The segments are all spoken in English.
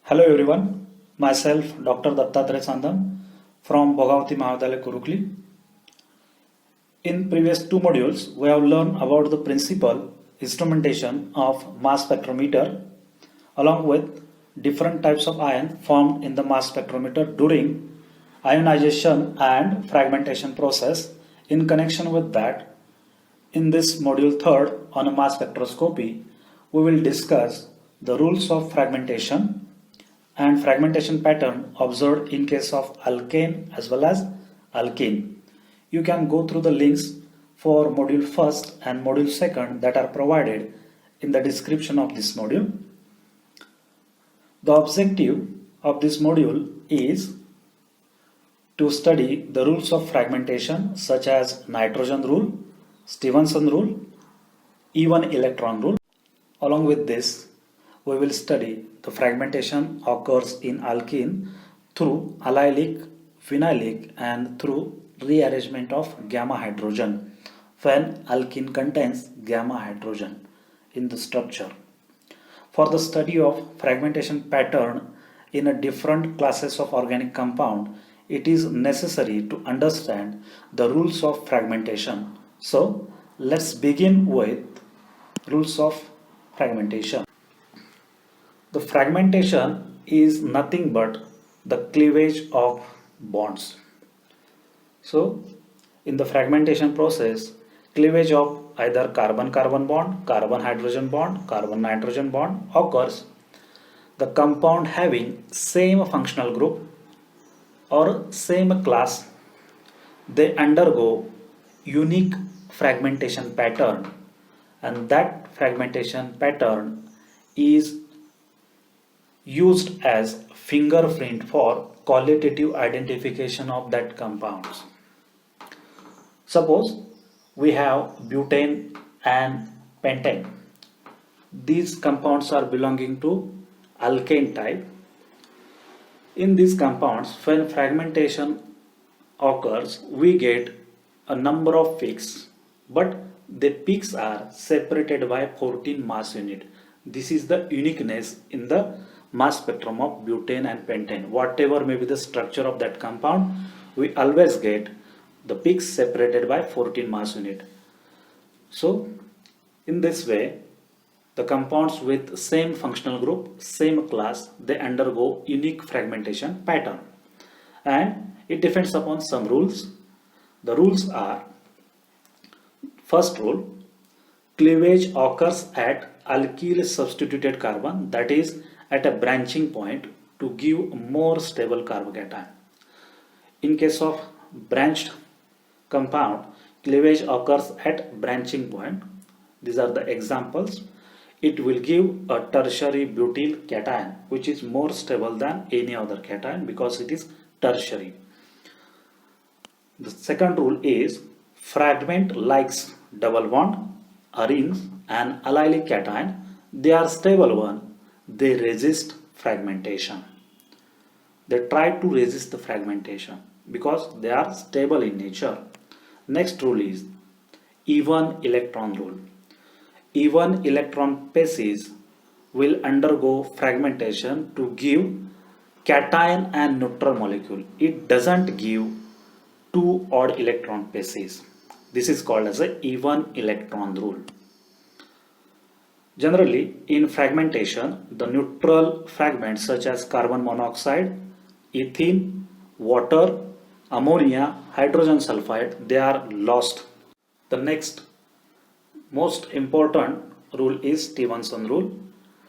Hello everyone, myself Dr. Dattatreya Sandam from Bhogavati Mahavidyalaya Kurukli. In previous two modules, we have learned about the principal instrumentation of mass spectrometer along with different types of ion formed in the mass spectrometer during ionization and fragmentation process. In connection with that, in this module third on mass spectroscopy, we will discuss the rules of fragmentation and fragmentation pattern observed in case of alkane as well as alkene. You can go through the links for module first and module second that are provided in the description of this module. The objective of this module is to study the rules of fragmentation such as nitrogen rule, Stevenson rule, even electron rule. Along with this, we will study the fragmentation occurs in alkene through allylic, phenylic and through rearrangement of gamma hydrogen when alkene contains gamma hydrogen in the structure. For the study of fragmentation pattern in a different classes of organic compound, it is necessary to understand the rules of fragmentation. So let's begin with rules of fragmentation. The fragmentation is nothing but the cleavage of bonds. So, in the fragmentation process, cleavage of either carbon-carbon bond, carbon-hydrogen bond, carbon-nitrogen bond occurs. The compound having same functional group or same class, they undergo unique fragmentation pattern, and that fragmentation pattern is used as fingerprint for qualitative identification of that compounds. Suppose we have butane and pentane. These compounds are belonging to alkane type. In these compounds, when fragmentation occurs, we get a number of peaks, but the peaks are separated by 14 mass unit. This is the uniqueness in the mass spectrum of butane and pentane. Whatever may be the structure of that compound, we always get the peaks separated by 14 mass unit. So in this way, the compounds with same functional group, same class, they undergo unique fragmentation pattern, and it depends upon some rules. The rules are: first rule, cleavage occurs at alkyl substituted carbon, that is at a branching point to give a more stable carbocation. In case of branched compound, cleavage occurs at branching point. These are the examples. It will give a tertiary butyl cation which is more stable than any other cation because it is tertiary. The second rule is fragment likes double bond, arenes and allylic cation. They are stable one. They resist fragmentation. They try to resist the fragmentation because they are stable in nature. Next rule is even electron rule. Even electron pieces will undergo fragmentation to give cation and neutral molecule. It doesn't give two odd electron pieces. This is called as a even electron rule. Generally, in fragmentation, the neutral fragments such as carbon monoxide, ethene, water, ammonia, hydrogen sulfide, they are lost. The next most important rule is Stevenson rule.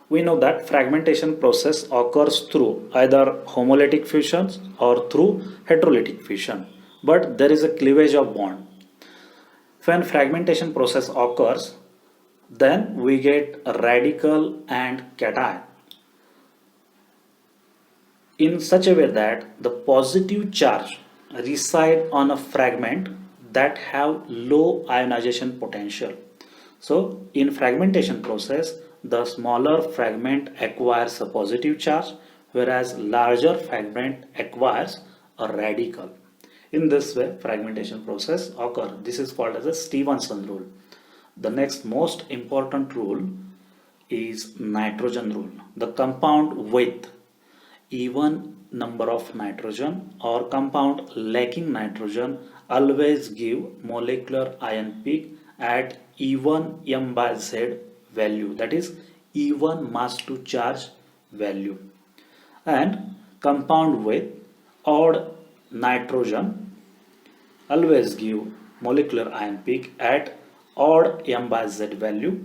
We know that fragmentation process occurs through either homolytic fusions or through heterolytic fusion, but there is a cleavage of bond. When fragmentation process occurs, then we get a radical and cation in such a way that the positive charge reside on a fragment that have low ionization potential. So in fragmentation process, the smaller fragment acquires a positive charge, whereas larger fragment acquires a radical. In this way, fragmentation process occurs. This is called as a Stevenson rule. The next most important rule is nitrogen rule. The compound with even number of nitrogen or compound lacking nitrogen always give molecular ion peak at even m by z value, that is even mass to charge value, and compound with odd nitrogen always give molecular ion peak at odd m by z value.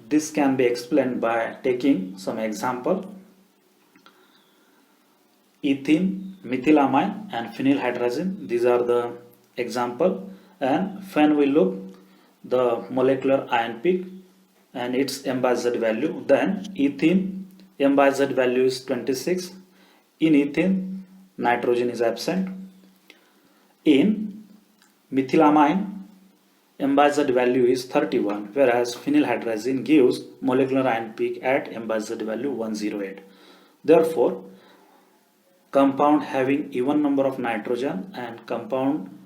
This can be explained by taking some example. Ethene, methylamine and phenylhydrazine, these are the example. And when we look the molecular ion peak and its m by z value, then ethene m by z value is 26. In ethene nitrogen is absent. In methylamine m by z value is 31, whereas phenylhydrazine gives molecular ion peak at m by z value 108. Therefore, compound having even number of nitrogen and compound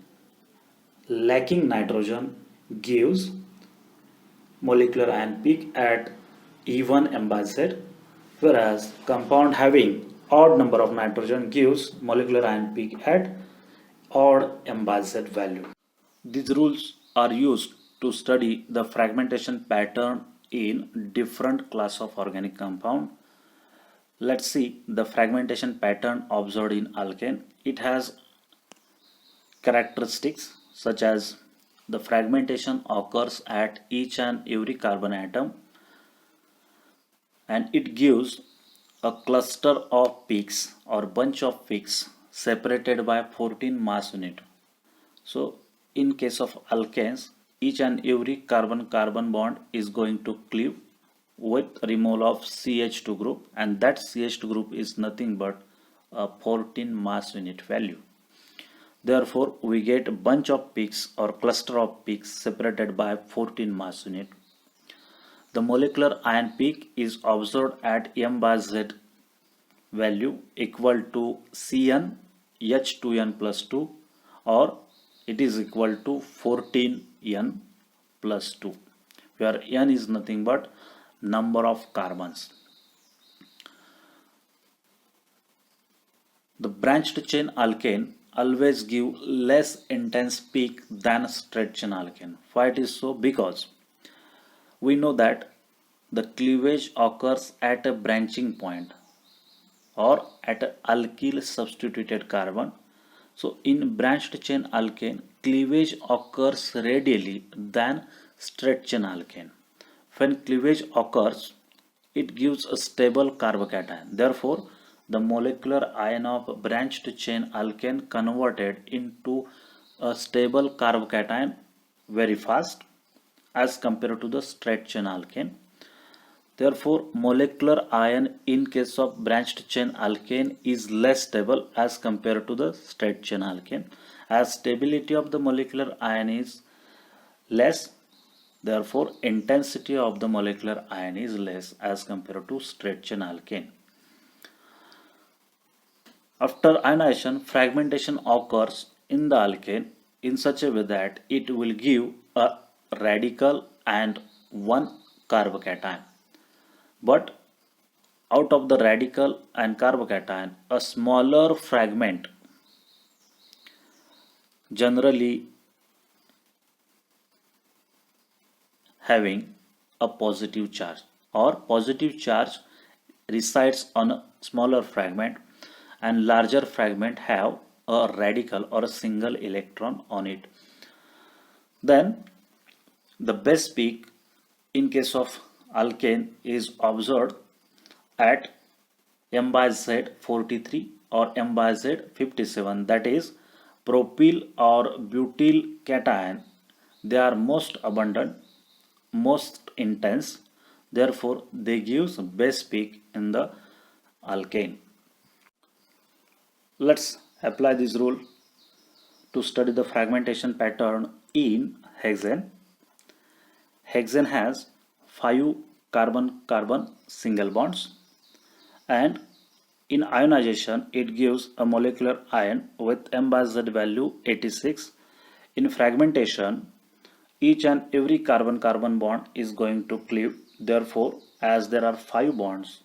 lacking nitrogen gives molecular ion peak at even m by z, whereas compound having odd number of nitrogen gives molecular ion peak at odd m by z value. These rules are used to study the fragmentation pattern in different class of organic compound. Let's see the fragmentation pattern observed in alkane. It has characteristics such as the fragmentation occurs at each and every carbon atom, and it gives a cluster of peaks or bunch of peaks separated by 14 mass unit. So in case of alkanes, each and every carbon-carbon bond is going to cleave with removal of CH2 group, and that CH2 group is nothing but a 14 mass unit value. Therefore, we get a bunch of peaks or cluster of peaks separated by 14 mass unit. The molecular ion peak is observed at m by z value equal to Cn H2n plus 2, or it is equal to 14n plus 2, where n is nothing but number of carbons. The branched chain alkane always give less intense peak than straight chain alkane. Why it is so? Because we know that the cleavage occurs at a branching point or at an alkyl substituted carbon. So in branched chain alkane, cleavage occurs radially than straight chain alkane. When cleavage occurs, it gives a stable carbocation. Therefore, the molecular ion of branched chain alkane converted into a stable carbocation very fast as compared to the straight chain alkane. Therefore, molecular ion in case of branched chain alkane is less stable as compared to the straight chain alkane. As stability of the molecular ion is less, therefore intensity of the molecular ion is less as compared to straight chain alkane. After ionization, fragmentation occurs in the alkane in such a way that it will give a radical and one carbocation. But out of the radical and carbocation, a smaller fragment generally having a positive charge, or positive charge resides on a smaller fragment and larger fragment have a radical or a single electron on it. Then the base peak in case of alkane is observed at m by z 43 or m by z 57, that is propyl or butyl cation. They are most abundant, most intense, therefore they give base peak in the alkane. Let's apply this rule to study the fragmentation pattern in hexane. Hexane has 5 carbon-carbon single bonds, and in ionization it gives a molecular ion with m by z value 86. In fragmentation, each and every carbon-carbon bond is going to cleave. Therefore, as there are 5 bonds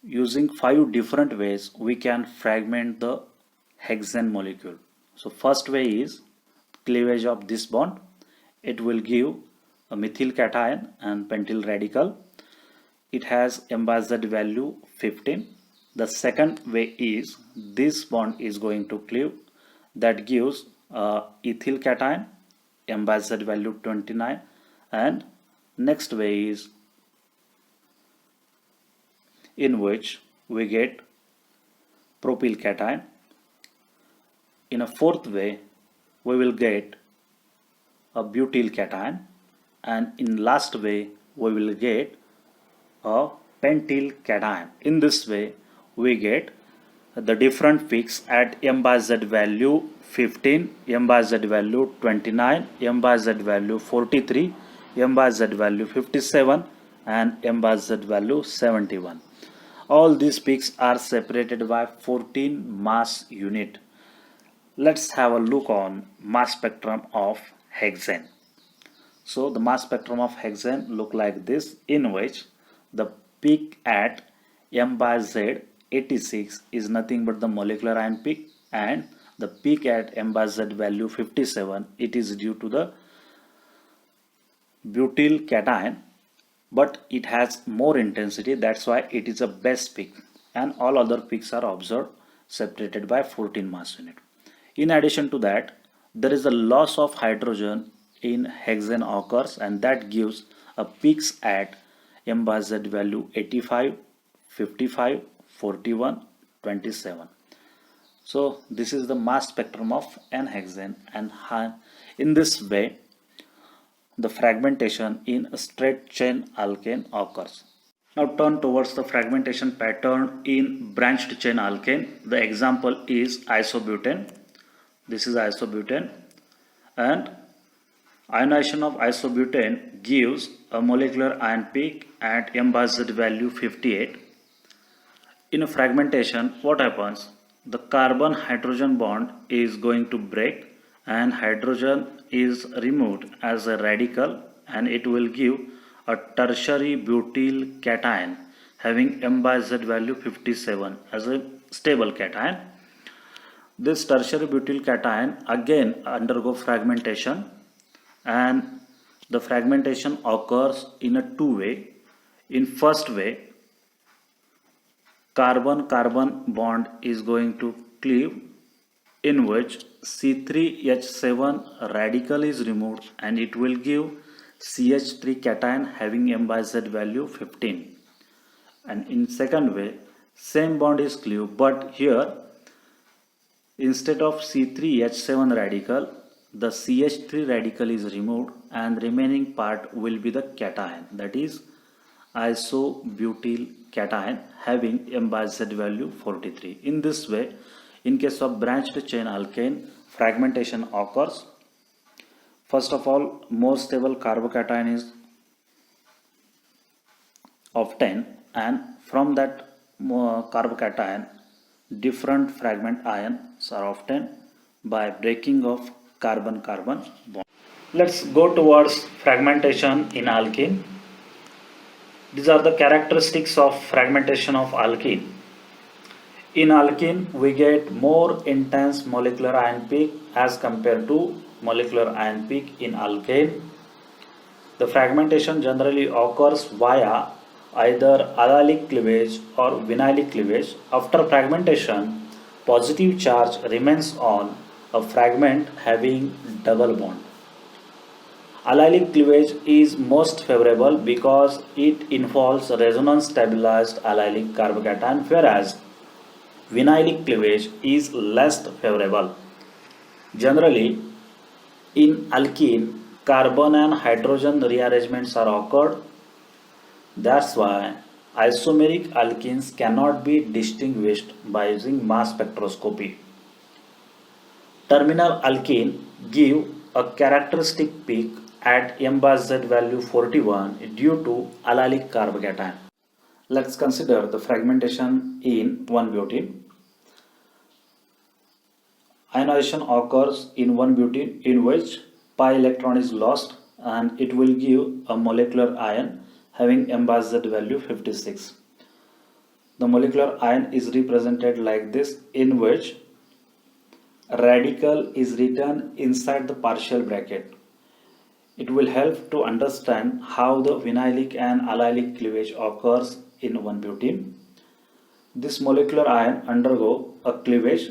using 5 different ways we can fragment the hexane molecule. So first way is cleavage of this bond. It will give a methyl cation and pentyl radical. It has MZ value 15. The second way is this bond is going to cleave, that gives ethyl cation, MZ value 29, and next way is in which we get propyl cation. In a fourth way we will get a butyl cation, and in last way we will get a pentyl cation. In this way we get the different peaks at M by Z value 15, M by Z value 29, M by Z value 43, M by Z value 57, and M by Z value 71. All these peaks are separated by 14 mass unit. Let's have a look on mass spectrum of hexane. So the mass spectrum of hexane look like this, in which the peak at M by Z 86 is nothing but the molecular ion peak, and the peak at M by Z value 57, it is due to the butyl cation, but it has more intensity, that's why it is a best peak, and all other peaks are observed separated by 14 mass unit. In addition to that, there is a loss of hydrogen in hexane occurs, and that gives a peaks at M by Z value 85, 55, 41, 27. So this is the mass spectrum of n-hexane, and in this way the fragmentation in a straight chain alkane occurs. Now turn towards the fragmentation pattern in branched chain alkane. The example is isobutane. This is isobutane, and ionization of isobutane gives a molecular ion peak at M by Z value 58. In a fragmentation, what happens? The carbon hydrogen bond is going to break, and hydrogen is removed as a radical, and it will give a tertiary butyl cation having M by Z value 57 as a stable cation. This tertiary butyl cation again undergo fragmentation, and the fragmentation occurs in a two way. In first way, carbon-carbon bond is going to cleave, in which C3H7 radical is removed, and it will give CH3 cation having M by Z value 15. And in second way, same bond is cleaved, but here instead of C3H7 radical, the CH3 radical is removed, and remaining part will be the cation, that is isobutyl cation having M by Z value 43. In this way, in case of branched chain alkane, fragmentation occurs. First of all, more stable carbocation is obtained, and from that carbocation, different fragment ions are obtained by breaking of carbon-carbon bond. Let's go towards fragmentation in alkene. These are the characteristics of fragmentation of alkene. In alkene, we get more intense molecular ion peak as compared to molecular ion peak in alkane. The fragmentation generally occurs via either allylic cleavage or vinylic cleavage. After fragmentation, positive charge remains on a fragment having double bond. Allylic cleavage is most favorable because it involves resonance stabilized allylic carbocation, whereas vinylic cleavage is less favorable. Generally, in alkene, carbon and hydrogen rearrangements are occurred. That's why isomeric alkenes cannot be distinguished by using mass spectroscopy. Terminal alkene give a characteristic peak at M by Z value 41 due to allylic carbocation. Let's consider the fragmentation in 1-butene. Ionization occurs in 1-butene, in which pi electron is lost, and it will give a molecular ion having M by Z value 56. the molecular ion is represented like this, in which radical is written inside the partial bracket. It will help to understand how the vinylic and allylic cleavage occurs in 1-butene. This molecular ion undergo a cleavage,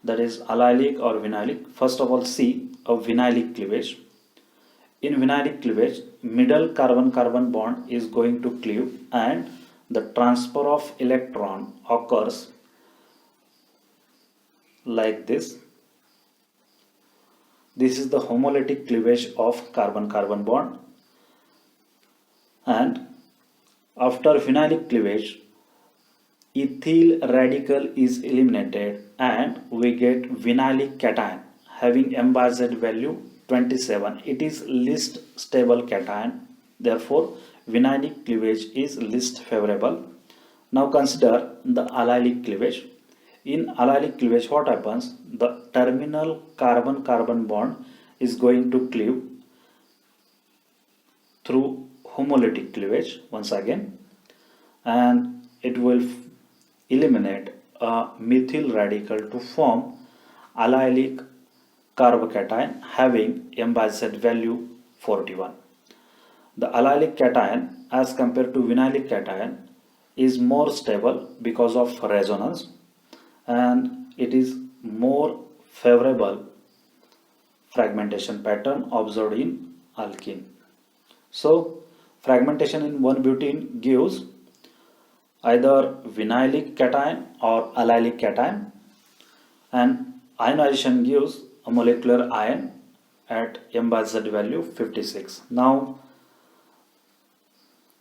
that is allylic or vinylic. First of all, see a vinylic cleavage. In vinylic cleavage, middle carbon-carbon bond is going to cleave and the transfer of electron occurs like this. This is the homolytic cleavage of carbon-carbon bond, and after vinylic cleavage, ethyl radical is eliminated and we get vinylic cation having M by Z value 27. It is least stable cation, therefore vinylic cleavage is least favorable. Now consider the allylic cleavage. In allylic cleavage, what happens? The terminal carbon-carbon bond is going to cleave through homolytic cleavage once again, and it will eliminate a methyl radical to form allylic carbocation having M by Z value 41. The allylic cation as compared to vinylic cation is more stable because of resonance, and it is more favorable fragmentation pattern observed in alkene. So fragmentation in 1-butene gives either vinylic cation or allylic cation, and ionization gives a molecular ion at M by Z value 56. Now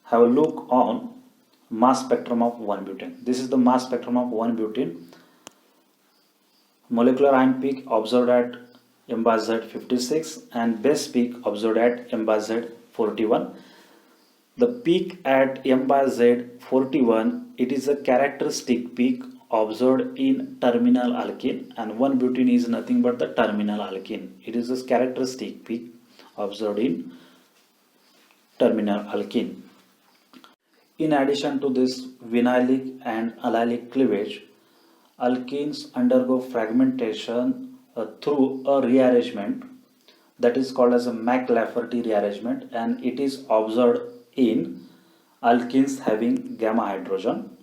have a look on mass spectrum of 1-butene. This is the mass spectrum of 1-butene. Molecular ion peak observed at M by Z 56 and base peak observed at M by Z 41. The peak at M by Z 41, it is a characteristic peak observed in terminal alkene, and 1-butene is nothing but the terminal alkene. It is a characteristic peak observed in terminal alkene. In addition to this vinylic and allylic cleavage, alkenes undergo fragmentation through a rearrangement that is called as a Mac-Lafferty rearrangement, and it is observed in alkenes having gamma hydrogen.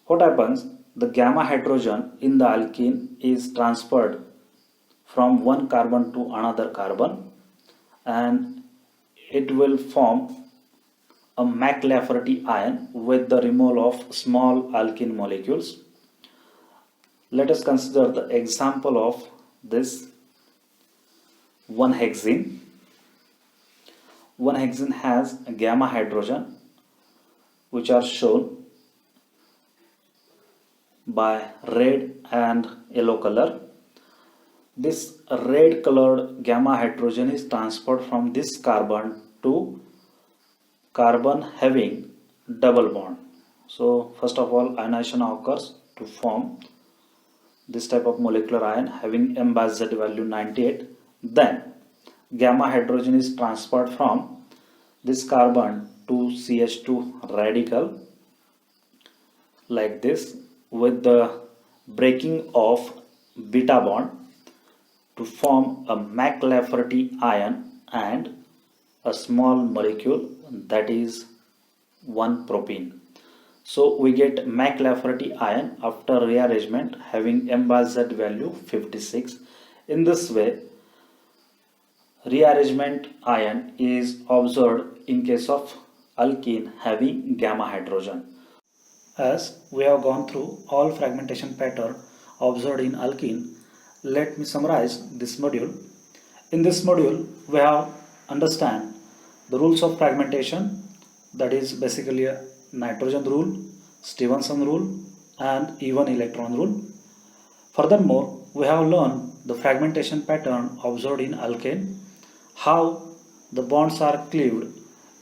What happens? The gamma hydrogen in the alkene is transferred from one carbon to another carbon, and it will form a Mac-Lafferty ion with the removal of small alkene molecules. Let us consider the example of this 1-hexene. 1-hexene has a gamma hydrogen which are shown by red and yellow color. This red colored gamma hydrogen is transferred from this carbon to carbon having double bond. So first of all, ionization occurs to form this type of molecular ion having M by Z value 98. Then gamma hydrogen is transferred from this carbon to CH2 radical like this, with the breaking of beta bond to form a Mac-Lafferty ion and a small molecule, that is 1-propene. So we get Mac-Lafferty ion after rearrangement having M by Z value 56. In this way, rearrangement ion is observed in case of alkene having gamma hydrogen. As we have gone through all fragmentation pattern observed in alkene, let me summarize this module. In this module, we have understand the rules of fragmentation, that is basically a nitrogen rule, Stevenson rule, and even electron rule. Furthermore, we have learned the fragmentation pattern observed in alkane, how the bonds are cleaved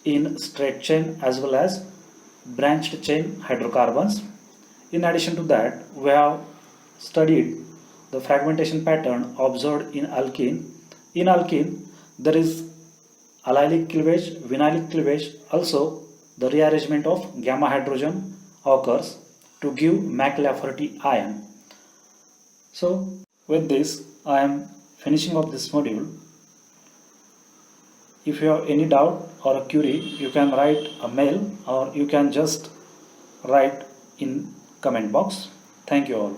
in straight chain as well as branched chain hydrocarbons. In addition to that, we have studied the fragmentation pattern observed in alkene. In alkene, there is allylic cleavage, vinylic cleavage, also the rearrangement of gamma hydrogen occurs to give McLafferty ion. So with this I am finishing up this module. If you have any doubt or a query, you can write a mail or you can just write in comment box. Thank you all.